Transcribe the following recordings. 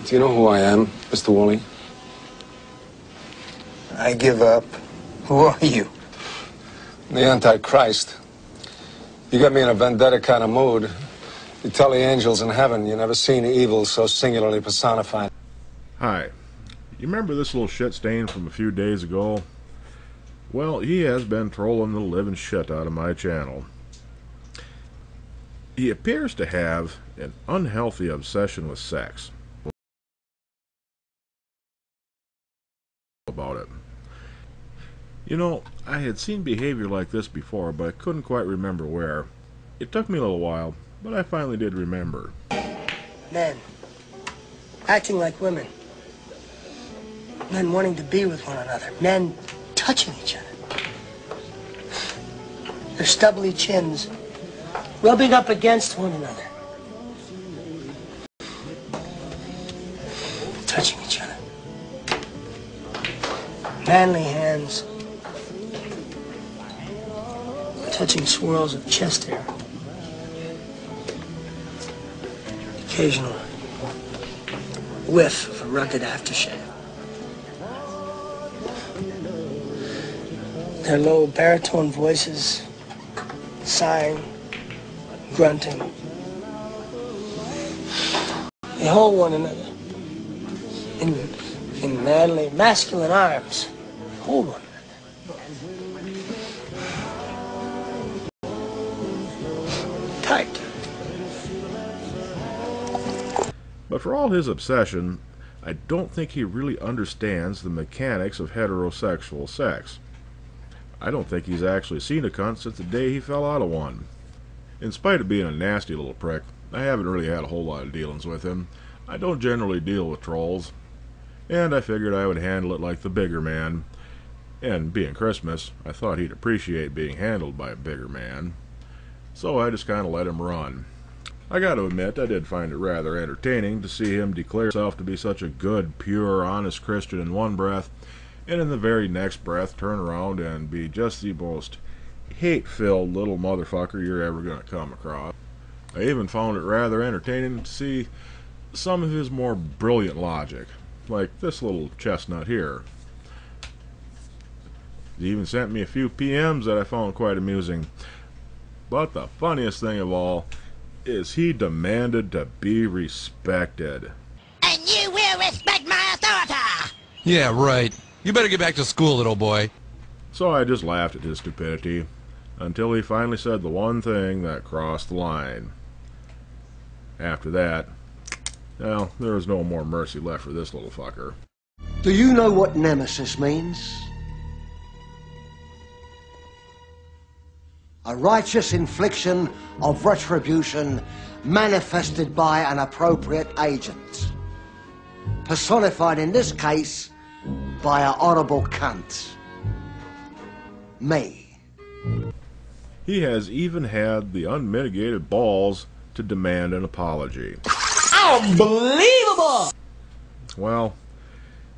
Do you know who I am, Mr. Woolley? I give up. Who are you? The Antichrist. You get me in a vendetta kind of mood. You tell the angels in heaven you never seen evil so singularly personified. Hi. You remember this little shit stain from a few days ago? Well, he has been trolling the living shit out of my channel. He appears to have an unhealthy obsession with sex. About it. You know, I had seen behavior like this before, but I couldn't quite remember where. It took me a little while, but I finally did remember. Men acting like women. Men wanting to be with one another. Men touching each other. Their stubbly chins rubbing up against one another. Touching each other. Manly hands touching swirls of chest hair. Occasional whiff of a rugged aftershave. Their low baritone voices, sighing, grunting. They hold one another in manly, masculine arms. Hold one another. Tight. But for all his obsession, I don't think he really understands the mechanics of heterosexual sex. I don't think he's actually seen a cunt since the day he fell out of one. In spite of being a nasty little prick, I haven't really had a whole lot of dealings with him. I don't generally deal with trolls. And I figured I would handle it like the bigger man. And being Christmas, I thought he'd appreciate being handled by a bigger man. So I just kind of let him run. I got to admit, I did find it rather entertaining to see him declare himself to be such a good, pure, honest Christian in one breath, and in the very next breath turn around and be just the most hate-filled little motherfucker you're ever going to come across. I even found it rather entertaining to see some of his more brilliant logic, like this little chestnut here. He even sent me a few PMs that I found quite amusing. But the funniest thing of all is he demanded to be respected. And you will respect my authority! Yeah, right. You better get back to school, little boy. So I just laughed at his stupidity, until he finally said the one thing that crossed the line. After that, well, there was no more mercy left for this little fucker. Do you know what nemesis means? A righteous infliction of retribution manifested by an appropriate agent. Personified in this case by a horrible cunt. Me. He has even had the unmitigated balls to demand an apology. Unbelievable! Well,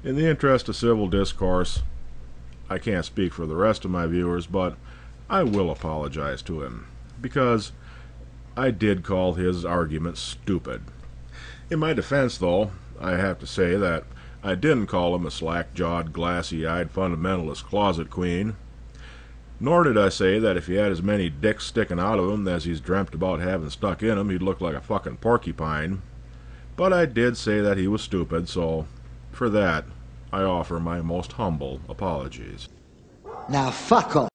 in the interest of civil discourse, I can't speak for the rest of my viewers, but I will apologize to him, because I did call his argument stupid. In my defense, though, I have to say that I didn't call him a slack-jawed, glassy-eyed fundamentalist closet queen, nor did I say that if he had as many dicks sticking out of him as he's dreamt about having stuck in him, he'd look like a fucking porcupine. But I did say that he was stupid, so for that, I offer my most humble apologies. Now fuck off.